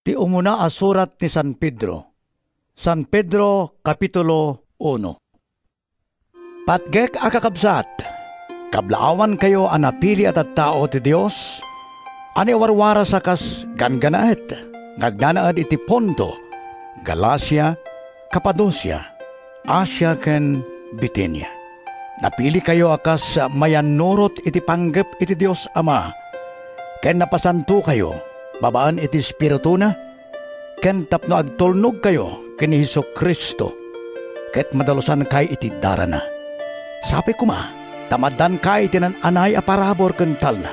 Ti umuna a surat ni San Pedro. San Pedro, Kapitulo 1. Patgek akakabsat, kablaawan kayo ang napili at tao ti Dios, ani warwara sa kas ganganaet, ngagnanaad iti Ponto, Galacia, Cappadocia, Asia ken Bithynia. Napili kayo akas mayanurot iti panggep iti Dios Ama, ken napasanto kayo, babaan iti Espiritu na, ken tapno agtulnog kayo ken Hesu Kristo, ket madalusan kay iti darana. Sabi ko tamadan kay iti nan anay aparabor ken talna.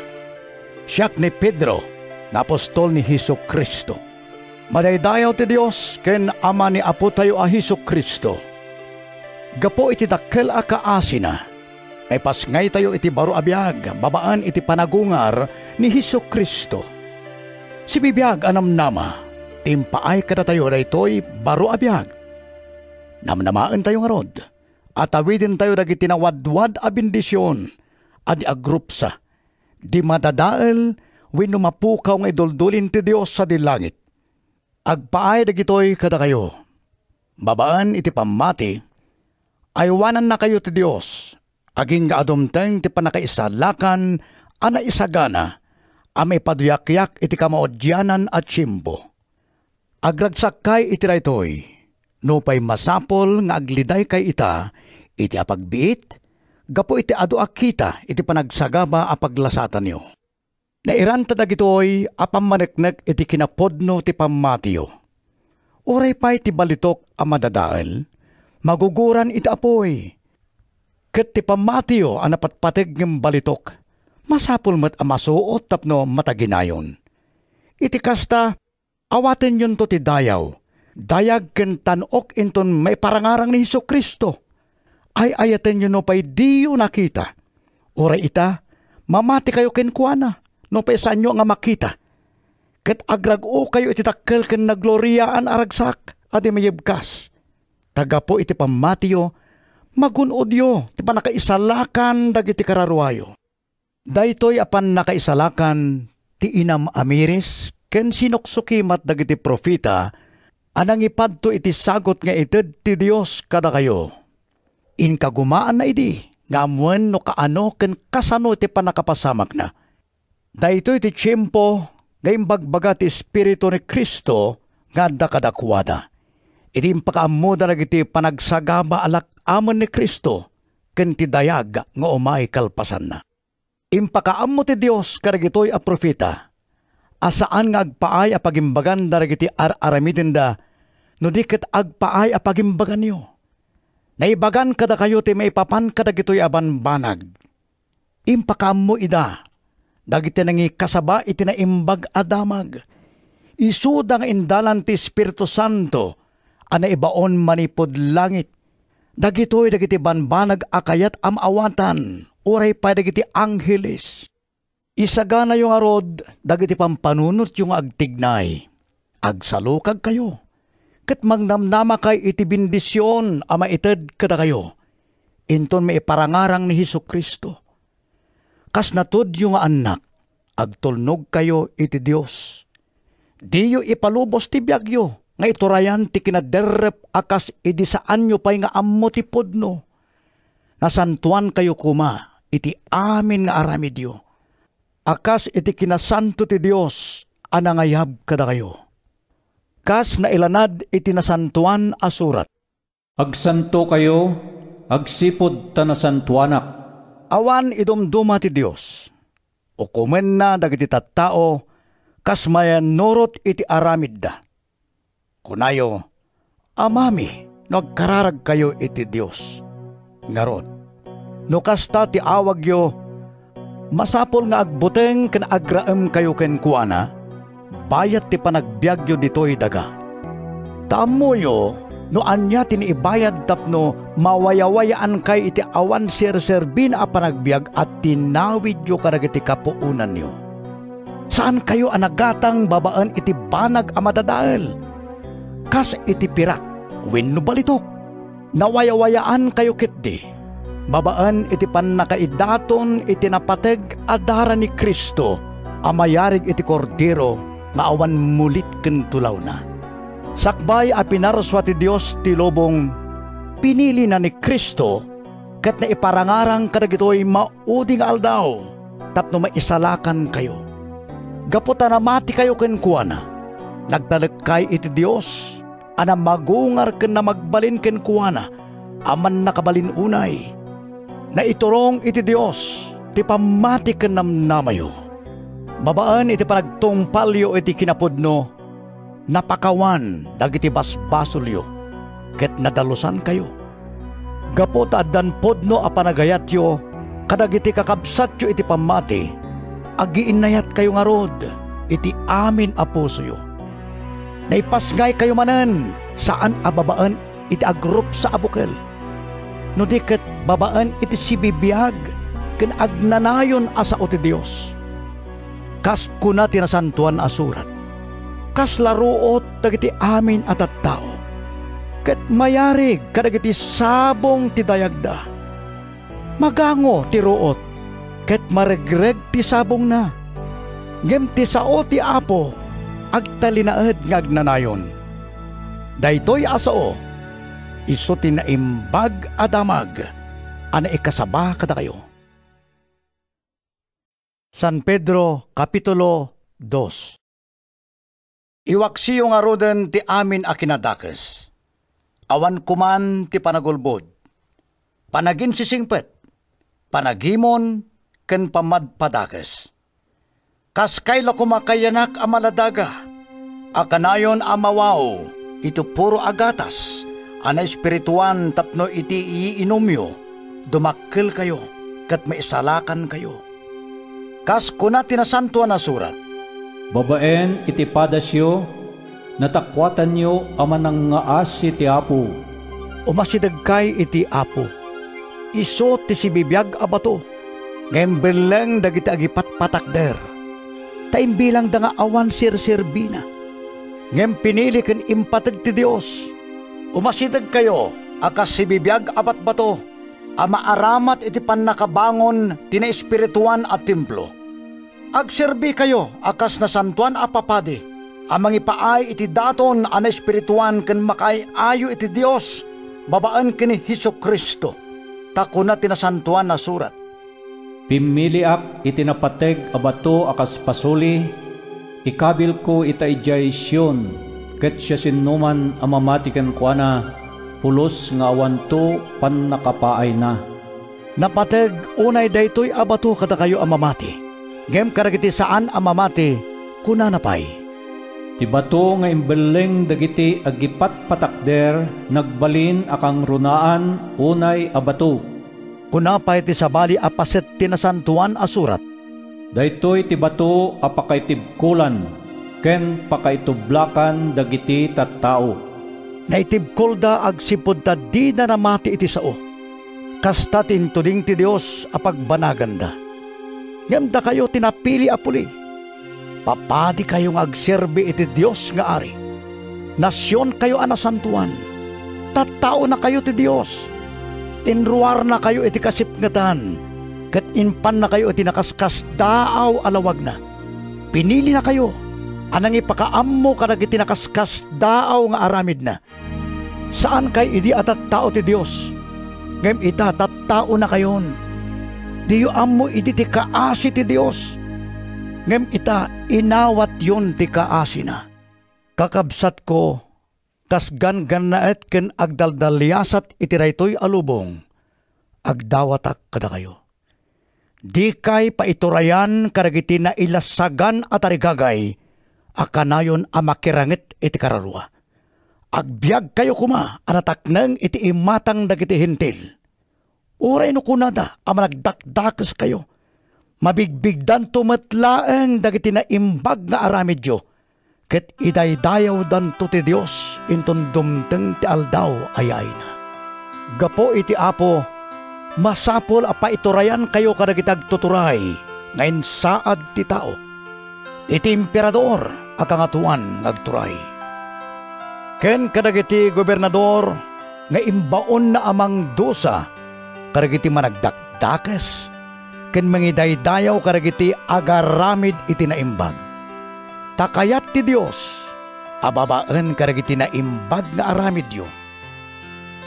Siak ni Pedro, na apostol ni Hesu Kristo. Madaydayaw ti Dios ken Ama ni Apo tayo a Hesu Kristo. Gapo iti dakkel a kaasina, ay pasngay tayo iti baro abiyag, babaan iti panagungar ni Hesu Kristo. Si bibiyag anamnama, timpaay kada tayo daytoy baro abiyag. Namnamaan tayo nga rod, at awidin tayo dagiti nawadwad a bendisyon, adi agrupsa, di madadael, wenno mapukaw nga iduldulin ti Dios sa dilangit. Agpaay dagitoy kada kayo. Babaan iti pamati, aywanan na kayo ti Dios, aging gaadumteng ti panakaisalakan, ana isagana, amay paduyakyak iti kamaodyanan at tsimbo. Agragsak kay iti raytoy, no pay masapol nga agliday kay ita, iti apagbiit, gapo iti adu akita iti panagsagaba apaglasatan nyo. Nairanta dagitoy apamaneknek iti kinapodno ti pamatiyo. Uray pa'y ti balitok a madadael, maguguran iti apoy. Ket ti pamatiyo a napatpateg ng balitok, masapul met a masuot tapno mataginayon. Iti kasta, awaten yun to ti dayaw, dayag ken tanok inton may parangarang ni Hesu Kristo. Ay ayaten yun no pa'y diyo nakita. Uray ita, mamati kayo ken kuana. No pa saan nyo nga makita. Ket agrag-o kayo iti takkel ken nagloriyaan aragsak, adi mayibkas. Taga po iti pamatiyo, magunodyo, ti panakaisalakan dagiti kararwayo. Daytoy apan nakaisalakan, ti inam amiris, ken sinoksukimat dagiti profita, anang ipadto iti sagot nga ited ti Dios kada kayo. Inkagumaan na idi, nga amwen no kaano ken kasano iti panakapasamak na. Dahito iti tiyempo, ngayong bagbaga ti Espiritu ni Kristo, nga da kadakwada. Iti impakaamuda iti panagsagaba alak amon ni Kristo, ken ti dayag nga umay kalpasan na. Impakaamo ti Dios karagitoy a profeta, asaan nga agpaay a pagimbagan daragiti aramidin da, no di ket agpaay a pagimbagan nyo. Naibagan kada kayo ti maipapan kadagitoy abanbanag. Impakaamo ida, dagiti nangi kasaba iti naimbag adamag. Isuda nga indalan ti Espiritu Santo, ana ibaon manipod langit. Dagitoy dagiti banbanag akayat amawatan, uray pa dagiti angheles. Isagana yung arod, dagiti pampanunot yung agtignay. Agsalukag kayo. Ket magnamnama kay iti bendisyon ama ited kada kayo. Inton may parangarang ni Hesu Kristo. Kas natod yung anak, agtulnog kayo iti Dios. Diyo ipalubos ti biyagyo, nga iturayan ti kinaderrep akas idi saan nyo pa'y nga ammo ti podno. Nasantuan kayo kuma, iti amin nga aramidyo. Akas iti kinasanto ti Dios, anangayab kada kayo. Kas nailanad iti nasantuan asurat. Agsanto kayo, agsipod ta nasantuanak. Awan idumduma ti Dios. Ukumen na dagiti tattao, kas mayan nurot iti aramid da. Kunayo, amami, nagkararag kayo iti Dios. Ngarod, no kasta ti awag yo, masapol nga agbuteng ken agraem kayo ken kuana, bayat ti panagbiagyo ditoy daga. Tamo yo, no anya tiniibayad tapno mawayawayaan kay iti awan sirserbin a panagbiag at tinawid yo karagiti kapuunan nyo. Saan kayo anagatang babaan iti banag a madadael? Kas iti pirak, wenno balitok. Nawayawayaan kayo kitdi. Babaan iti panakaidaton iti napateg adara ni Kristo, amayarig iti kordero, maawan mulit ken tulaw na. Sakbay a pinarswa ti Dios ti lobong pinili na ni Kristo ket na iparangarang kadagitoy mauding aldaw tapno maisalakan kayo. Gaputa na mati kayo ken kuana. Nagtalagkay iti Dios ana magungar ken na magbalin ken kuana aman nakabalin unay. Na iturong iti Dios ti pamati ken namnamayo. Babaan iti panagtungpalyo iti kinapudno, napakawan dagiti basbasolyo, ket nadalusan kayo. Gapota addan podno a panagayatyo, kadagiti kakabsatyo iti pamati, agiinayat kayo nga rod, iti amin a pusoyo. Naipasngay kayo manen, saan a babaan iti agrup sa abukel. No di ket babaan iti sibibiyag, ken agnanayon asa o ti Dios. Kas kuna tinasantuan a surat, kas laruot dagiti amin at tao, ket mayarig kadagiti sabong ti dayagda. Magango ti ruot, ket maregreg ti sabong na. Ngem ti sao ti Apo, agtalinaed ngagnanayon. Daytoy asao, iso ti naimbag adamag, ana ikasaba kada kayo. San Pedro Kapitulo 2. Iwaksiyo nga roden ti amin a kinadakes. Awan kuman ti panagulbod. Panagin sisingpet. Panagimon ken pamadpadakes. Kas kayla kumakayanak a maladaga. Akanayon a mawaw. Ito puro agatas. Ana espirituan tapno iti iinomyo. Dumakkel kayo. Kat maisalakan kayo. Kas kuna tinasantuan na surat. Babaen iti padasyo, natakwatan nyo aman ang ngaas iti Apo. Umasidagkay iti Apo. Iso ti sibibiyag abato. Ngembeleng dagiti agipat patakder. Taimbilang da nga awan sirsirbina. Ngem pinili ken impatag ti Dios. Umasidag kayo akas sibibiyag abat bato. Ama aramat iti pannakabangon tina espirituan at templo. Agserbi kayo akas na santuan apapadi. Amang ipaay iti daton ana espirituan ken makay ayo iti Dios babaan ken ni Hesus Kristo. Takuna tinasantuan na surat. Pimiliak iti napateg abato akas pasuli, ikabil ko ita ijay Sion, ket siya sinuman amamatiken kuana, pulos nga awanto pan nakapaay na. Napateg unay daytoy abato kada kayo amamati. Ngem karagiti saan amamati kuna napay. Ti bato nga imbeleng dagiti agipat patakder nagbalin akang runaan unay abato. Kuna pay ti sabali apaset tinasantuan a surat. Daytoy ti bato apakaitibkulan ken pakaitublakan dagiti tattao. Naitibkol da agsipod ta di na namati iti sao. Kasta tintuling ti Dios apagbanagan da. Ngam kayo tinapili apuli. Papadi kayong agserbi iti Dios nga ari. Nasyon kayo anasantuan. Tattao na kayo ti Dios. Inruar na kayo iti kasipngatan. Ket inpan na kayo iti nakaskas daaw alawag na. Pinili na kayo. Anang ipakaammo kadagiti nakaskas daaw nga aramid na. Saan kay idi atat tao ti Dios? Ngem ita tattao na kayon. Diyo ammo idi ti kaasi ti Dios. Ngem ita inawat yon ti kaasi na. Kakabsat ko, kas gan-ganaet ken agdaldalyasat iti raytoy alubong, agdawatak kada kayo. Di kay paiturayan karagiti na ilasagan at arigagay, akanayon amakirangit iti kararua. Agbyag kayo kuma, anataknang iti imatang dagiti hintil. Uray no kunada, amanagdakdakas kayo. Mabigbigdan tumatlaeng dagiti na imbag nga aramidyo. Ket idaydayaw dan to ti Dios, inton dumteng ti aldaw ayay na. Gapo iti Apo, masapol a paiturayan kayo kadagitag tuturay, ngayon saad ti tao. Iti emperador, akangatuan nagturay. Ken kadagiti gobernador nga imbaon na amang dusa kadagiti managdakdakes ken mangidaydayaw kadagiti agaramid iti naimbag. Takayat ti Dios, ababaan karagiti na imbag nga aramidyo.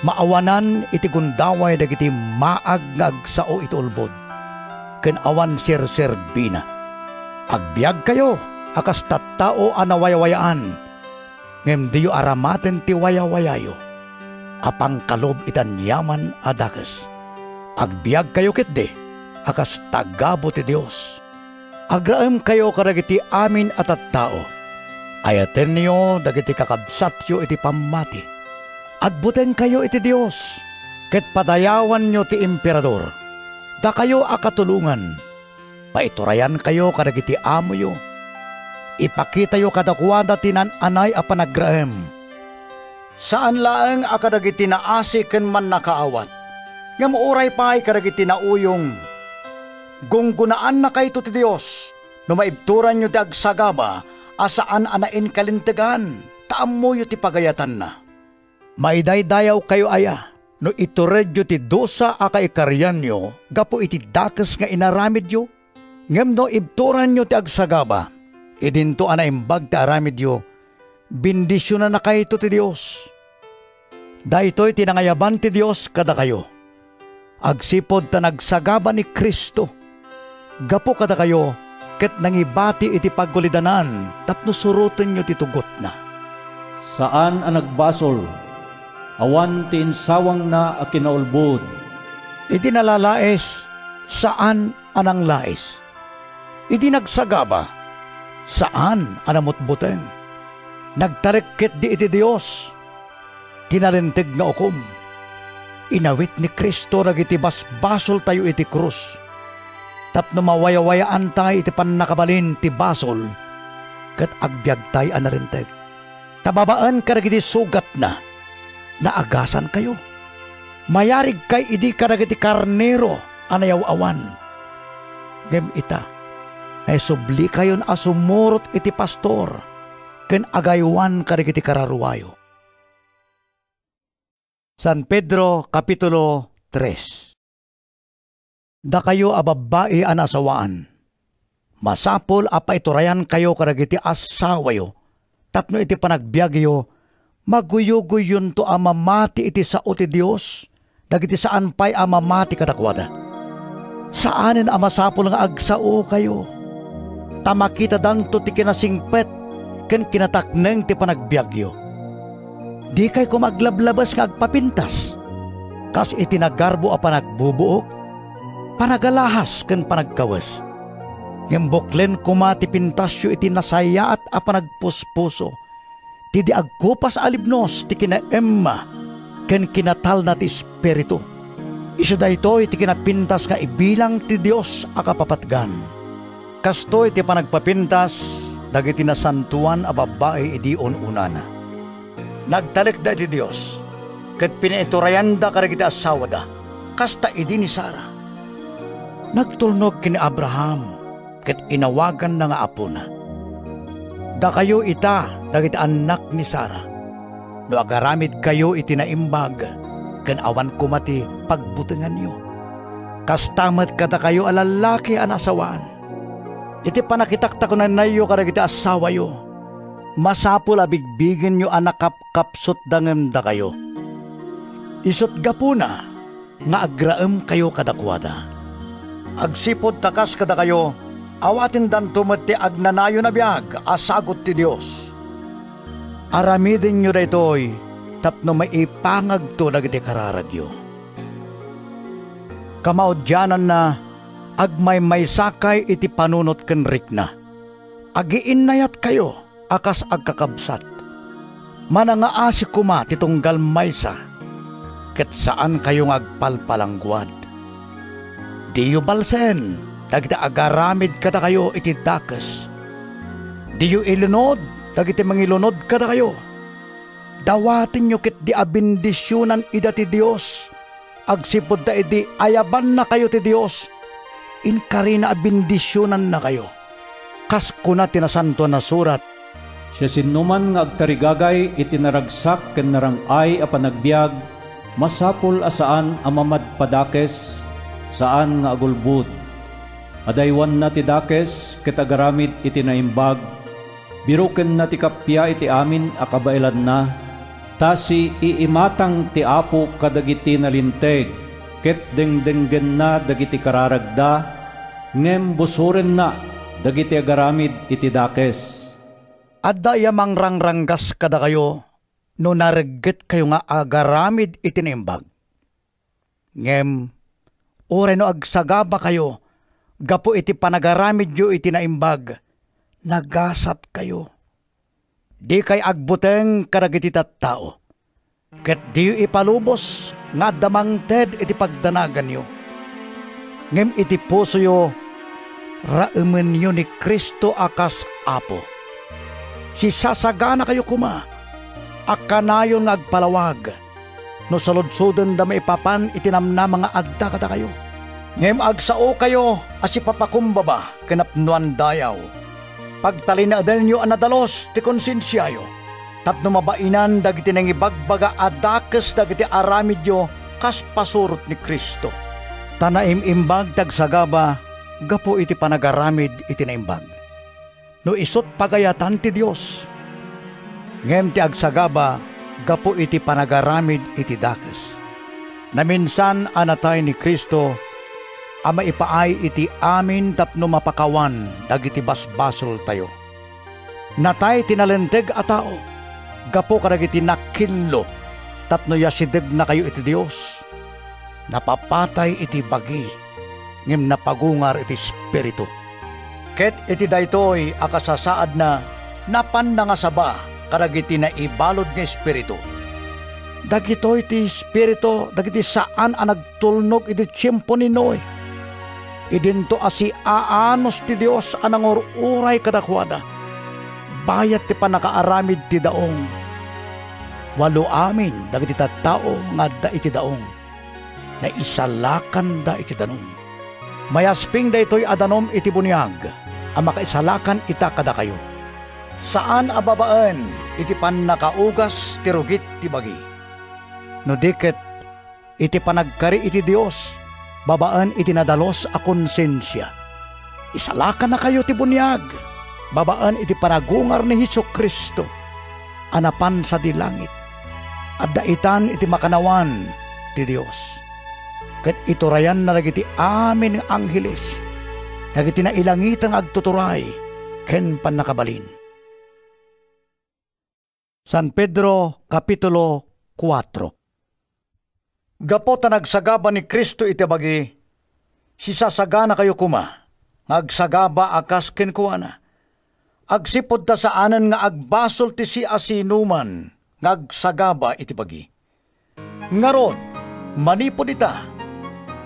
Maawanan iti gundaway dagiti maag nga agsao iti ulbod. Ken awan sirserbina. Agbiag kayo, akas tattao anawayawayaan. Ngem diyo aramaten ti wayawayayo. Apang kalob itan yaman adakas. Agbiag kayo kitde, akas tagabo ti Dios. Agraem kayo karagiti amin at tattao. Ayaten niyo dagiti kakabsatyo iti pamati. Agbuten kayo iti Dios, ket padayawan nyo ti emperador. Da kayo akatulungan. Paiturayan kayo kadagiti amoyo. Ipakita yo kadakwada tinan-anay a panagraem. Saan laeng akadagiti naasi ken man nakaawat. Ngem uray pay kadagiti nauyong. Gunggunaan na kayto ti Dios. No maibturan nyo ti agsagaba, asaan anain kalintegan, taammo yo ti pagayatan na. Maidaydayaw kayo aya, no ituredyo ti dosa a kaikaryan nyo, gapo iti dakes nga inaramid yo. Ngem no ibturan nyo ti agsagaba, idinto anaimbag ti aramid yo, bindisyon na kayto ti Dios. Daytoy tinangayaban ti Dios kada kayo. Agsipod ta nagsagaba ni Kristo. Gapo kada kayo, ket nangibati iti paggulidanan, tapno surutin nyo ti tugot na. Saan ang nagbasol? Awan ti insawang na a kinaulbod. Iti nalalais, saan anang lais? Iti nagsagaba, saan anamutbuteng? Nagtarikit di iti Dios, tinarintig na ukom. Inawit ni Kristo ragiti basbasol tayo iti krus. Tapno mawayawayaan tayo iti pannakabalin ti basol, kat agbyag tayo anarintig. Tababaan karagiti sugat na, naagasan kayo. Mayarig kay idi karagiti karnero anayaw-awan. Ngem ita, ay subli kayon asumurot iti pastor, ken agaywan karagiti kararuwayo. San Pedro Kapitulo 3. Da kayo ababae anasawaan. Masapol apaiturayan kayo karagiti asawayo, tapno iti panagbiagyo, maguyuguyon to amamati iti sao ti Dios, dagiti saan pa'y amamati kadakwada. Saanin amasapol nga agsao kayo? Tamakita danto ti kinasingpet, ken kinatakneng ti panagbiagyo. Di kay kumaglablabas nga agpapintas, kas iti nagarbo a panagbubuok, panagalahas ken panagkawas. Ngemboklen kumati pintasyo iti nasayaat a panagpuspuso, ti di agkupas alibnos ti kinaemma, ken kinatal na ti espiritu. Isu daytoy ti kinapintas nga ibilang ti Dios a kapapatgan. Kastoy ti panagpapintas, dagiti nasantuan a babae idi ununana. Nagtalik da iti Dios, ket pinaiturayan da karagiti asawa da, kasta idi ni Sara. Nagtulnog kini Abraham, ket inawagan na nga apo na. Da kayo ita, dagiti anak ni Sara. No agaramid kayo iti naimbag, ken awan kumati pagbutingan nyo. Kastamat kada kayo alalaki an asawaan. Iti panakitaktakunan na yo karagiti asawa yo. Masapul abigbigin nyo anakapkapsot dangem da kayo. Isot gapuna, nga agraem kayo kadakwada. Agsipod takas kada kayo, awatin dan tumati agnanayo na biag, asagot ti Dios. Aramidin nyo daytoy, tapno maipangag to dagiti kararagyo. Kamaudyanan na, agmay may sakay iti panunot ken rikna. Agiinnayat kayo, akas agkakabsat. Manangaasi kuma titunggal maysa, ket saan kayong agpalpalangguad. Diyo balsen, dagiti agaramid kada kayo iti dakes. Diyo ilunod, dagiti mangilunod kada kayo. Dawatin nyo ket di abindisyonan ida ti Dios. Agsipod da idi ayaban na kayo ti Dios. Inkarina abindisyonan na kayo. Kas kuna tinasanto na surat, siya sinuman nga agtarigagay iti naragsak ken narangay a panagbiag, masapol asaan amamad padakes, saan nga agulbud. Adaywan na ti dakes ket agaramid iti naimbag, biruken na ti kapya iti amin akabailan na, tasi iimatang ti Apo kadagiti nalinteg, ket dengdenggen na dagiti kararagda, ngem busuren na dagiti agaramid iti dakes. Adda yamang rangranggas kada kayo, no naregget kayo nga agaramid iti naimbag. Ngem, ore no agsagaba kayo, gapo iti panagaramid yo iti naimbag, nagasat kayo. Di kay agbuteng kadagiti tattao, ket di ipalubos nga damang ted iti pagdanagan yo. Ngem iti puso yo, raumen yo ni Kristo akas Apo. Si sasagana kayo kuma, akanayon nga agpalawag, no saludsoden da maipapan itinamna mga adda kada kayo. Ngem agsao kayo as ipapakumbaba kanapnuan dayaw. Pagtalinadan nyo anadalos ti konsensyayo, tapno mabainan dagiti nang ibagbaga adakes dagiti aramid yo kas pasurot ni Kristo. Tanaim-imbag tagsagaba, gapo iti panagaramid iti naimbag. No isot pagayatan ti Dios, ngem ti agsagaba, gapo iti panagaramid iti dakes. Naminsan anatay ni Kristo, ama ipaay iti amin tapno mapakawan dagiti basbasol tayo. Natay tinalenteg a tao, gapo kadagiti nakillo, tapno yasideg na kayo iti Dios. Napapatay iti bagi, ngem napagungar iti spiritu. Ket iti daytoy akasasaad na napan na nga saba kadagiti na ibalod nga espiritu. Dagitoy ti espiritu dagiti saan ang nagtulnog iti tiyempo ni Noe. Idinto asi aanos ti Dios anang uray kadakwada. Bayat ti panakaaramid ti daong. Walo amin dagiti tattao nga da iti daong. Na isalakan da iti danong. Mayasping daytoy adanom iti bunyag. Ang makaisalakan ita kada kayo. Saan ababaan iti panakaugas ti rugit ti bagi. No diket iti panagkari iti Dios, babaan iti nadalos a konsensya. Isalakan na kayo ti bunyag, babaan iti panagungar ni Hesukristo, anapan sa dilangit, at daitan iti makanawan ti Dios. Ket iturayan na lagi ti amin ng angheles, dagiti na ilangitang agtuturay, ken panakabalin. San Pedro, Kapitulo 4. Gapo ta nagsagaba ni Kristo iti bagi, sisasagana kayo kuma, ngagsagaba akas kenkuana. Agsipod ta saanan nga agbasol ti si asinuman, ngagsagaba iti bagi. Ngarod, manipod ita,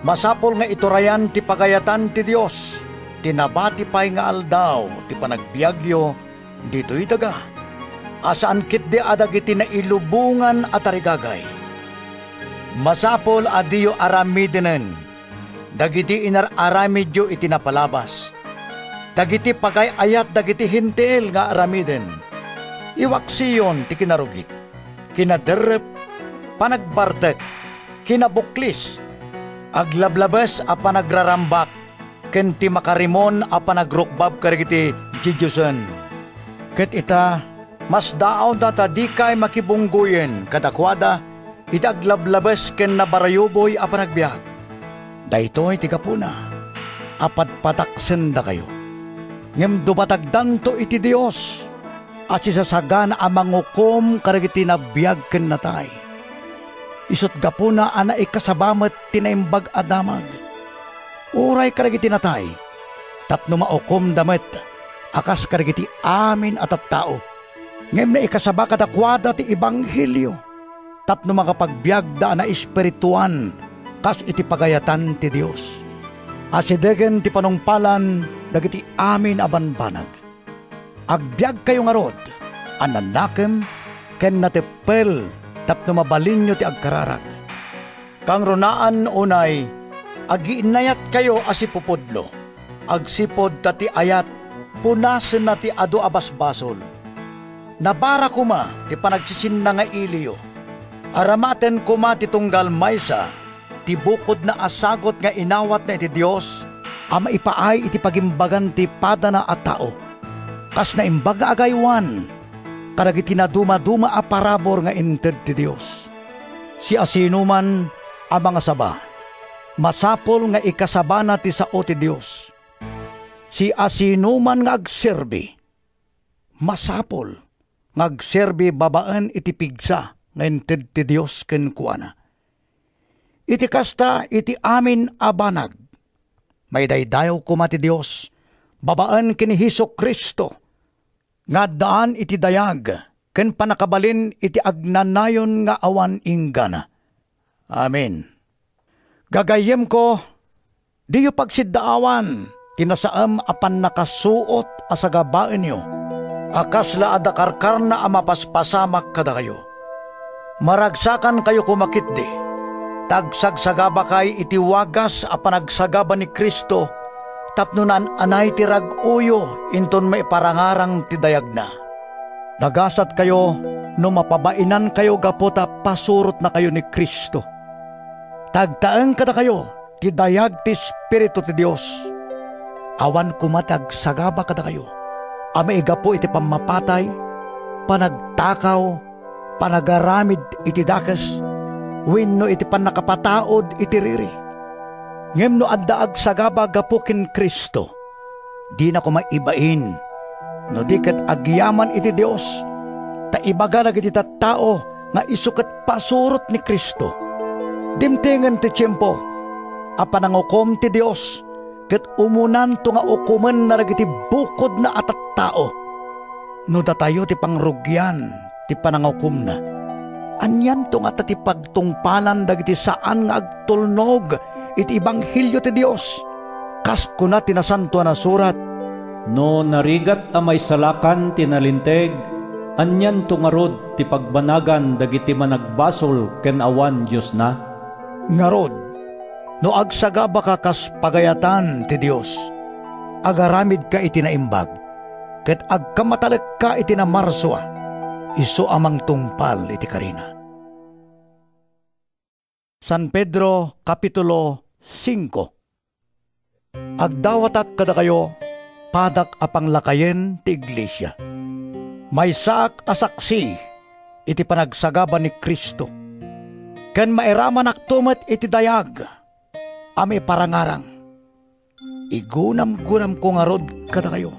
masapol nga iturayan ti pagayatan ti Dios, tinabati pay nga aldaw ti panagbiagyo dito'y daga. Asaan kit di adagiti na ilubungan at arigagay. Masapol adiyo aramidinen, dagiti inararamidyo itinapalabas. Dagiti pagay ayat dagiti hintil nga aramiden. Iwaksiyon ti kinarugit, kinaderep, panagbartek, kinabuklis, aglablabes a panagrarambak, ken ti makarimon a panagrukbab karigiti Diyosen. Ket ita, mas daaw data di kay makibungguyen kadakwada, ita aglablabes ken nabarayuboy a panagbiag. Daytoy ti kapuna, apat pataksen da kayo. Ngem dumatagdanto iti Dios, at sisasagana a mangukom karigiti nabiyag ken natay. Isot gapuna ana ikasabamet tinaimbag adamag. Uray karigiti natay, tapno maukom damet, akas karigiti amin at tao. Ngem na ikasaba kadakwada ti Ebanghelyo, tapno makapagbiag da na espirituan, kas iti pagayatan ti Dios. Asidegen ti panungpalan, dagiti amin abanbanag. Agbiag kayo nga rod, ananakem, ken natepel, tapno mabalin nyo ti agkararag. Kang runaan unay, agiinayat kayo asipupudlo, agsipod tati ayat, punasen na ti adu abasbasol. Nabara kuma ti panagsisin na nga iliyo, aramaten kuma ti tunggal maysa, ti bukod na asagot nga inawat na iti Dios, ama ipaay iti pagimbagan ti pada na at tao. kas na imbaga agaywan, kadagiti na duma-duma a parabor nga inted ti Dios. Si asinuman a mga saba, masapol nga ikasabana ti sao ti Dios. Si asinuman nga agserbi, masapol nga agserbi babaan iti pigsa nga inted ti Dios ken kuana. Iti kasta iti amin abanag, may daydayaw kuma ti Dios, babaan ken Hesus Kristo, nga daan iti dayag, ken panakabalin iti agnanayon nga awan inggana. Amen. Gagayem ko, diyo pagsiddaawan, tinasaam apan nakasuot asagabaen nyo, akasla adakarkar na amapaspasamak kada kayo. Maragsakan kayo kumakit di, tagsagsagaba kay iti wagas a panagsagaba ni Kristo, tapnunan anay ti rag-uyo inton may parangarang ti dayag na. Nagasat kayo no mapabainan kayo gapota pasurot na kayo ni Kristo. Tagtaeng kada kayo ti dayag ti Espiritu ti Dios. Awan kumatag sagaba kada kayo. Amaiga po iti pamapatay, panagtakaw, panagaramid iti dakas, wenno iti panakapataod iti riri. Ngem no adda agsagaba gapukin Kristo, di na ko maibain, no di ket agyaman iti Dios, ta ibaga na iti tattao nga isuket pasurot ni Kristo. Dimtengen ti tiyempo, a panangukom ti Dios, ket umunan to nga ukumen na iti bukod na atattao. No datayo ti pangrugyan, ti panangukom na. Anyan to nga ti pagtungpalan dagiti saan nga agtulnog iti Ibanghilyo ti Dios. Kas kuna tinasanto na surat, no narigat a may salakan tinalinteg, anyan tungarod ti pagbanagan dagiti managbasol ken awan Dios na. Ngarod, no agsagaba ka kas pagayatan ti Dios, agaramid ka iti naimbag, ket agkamatalek ka iti namarswa, iso amang tungpal iti karina. San Pedro Kapitulo 5. Agdawatak kada kayo, padak apang lakayen ti iglesia. May saak asaksi iti panagsagaba ni Kristo. Ken mairaman aktumet iti dayag, ame parangarang. Igunam-gunam ko nga rod kada kayo.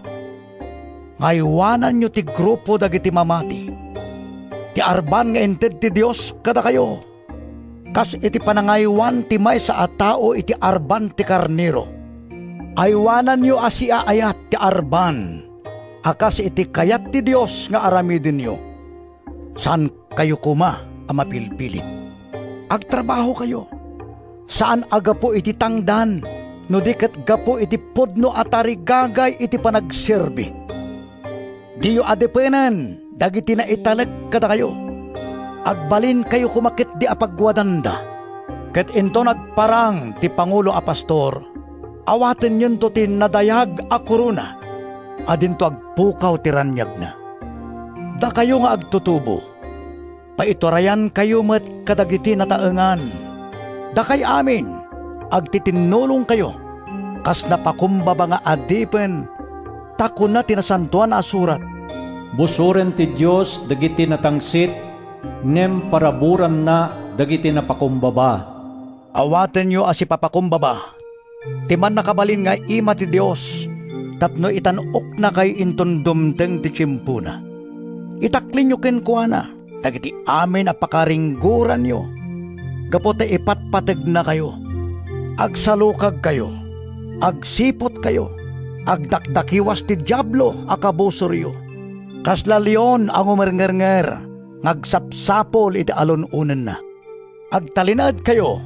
Ngaywanan nyo ti grupo dagiti mamati. Ti arban nga inted ti Dios kada kayo. Kas iti panangaywan ti may sa atao iti arban ti karnero. Aywanan nyo asia ayat ti arban, akas iti kayat ti Dios nga aramidin nyo. Saan kayo kuma ang mapilpilit? Agtrabaho kayo. Saan agapo iti tangdan, no diket gapo iti pudno atarigagay iti panagserbi. Diyo adepenan, dagiti na italag kada kayo. Agbalin kayo kumakit di apagwadanda. Ket into nagparang ti Pangulo a Pastor, awaten yun to ti nadayag a koruna, adin to agpukaw ti ranyag na. Da kayo nga agtutubo, paiturayan kayo met kadagiti nataengan. Da kay amin, agtitinulong kayo, kas napakumbaba nga adipen, takon na tinasantuan a surat. Busuren ti Dios dagiti natangsit, ngem paraburan na dagiti napakumbaba. Awaten nyo as ipapakumbaba, timan nakabalin nga ima ti Dios, tapno itanok na kay inton dumteng ti tsimpuna. Itaklin nyo kenkuana, dagiti amin apakaringguran nyo. Gapote ipatpateg na kayo, agsalukag kayo, agsipot kayo, agdakdakiwas ti diablo akabusoryo. Kasla leon ang umernger-nger, ngagsapsapol iti alununan na. Agtalinad kayo,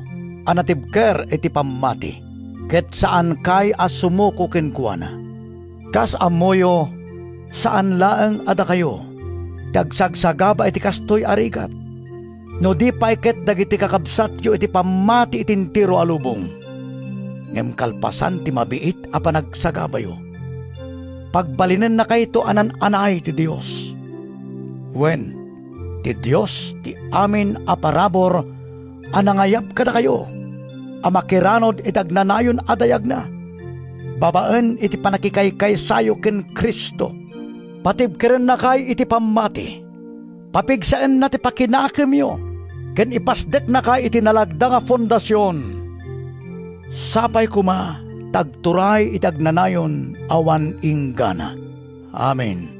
anatibker iti pamati, ket saan kay asumuko kenkuana. Kas amoyo, saan laeng ada kayo, dagsagsagaba iti kastoy arigat. No di paiket dagiti kakabsat yo iti pamati itintiro alubong. Ngem kalpasan ti mabiit a panagsagabayo. Pagbalinen na kayto anan-anay ti Dios. Wen, ti Dios ti amin a parabor anangayap kada kayo, amakiranod itagnanayon adayag na. Babaan iti panakikaykay sayo ken Kristo, Patibkirin na kay iti pamati. Papigsaan na ti pakinakimyo. Ken ipasdek na kay iti nalagda nga fondasyon. Sapay kuma, tagturay itagnanayon awan inggana. Amen.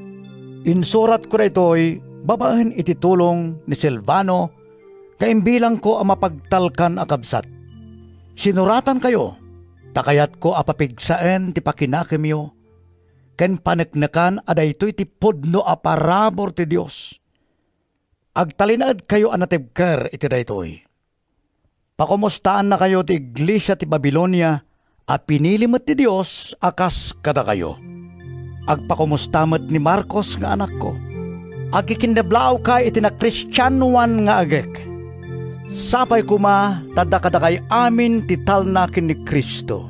Insurat ko na ito'y babaen iti tulong ni Silvano, kaimbilang ko ang mapagtalkan akabsat. Sinuratan kayo, takayat ko apapigsaen ti pakinakimyo, ken paneknekan aday ito'y ti pudno aparabor ti Diyos. Agtalinaad kayo anatibker iti daytoy. Pakumustaan na kayo ti iglesia ti Babilonia, a pinilimet ti Diyos akas kada kayo. Agpakumustamet ni Marcos nga anak ko. Agikindablaw kay iti na Kristyanuan nga agek. Sapay kuma, tadakadakay amin ti talnakin ni Kristo.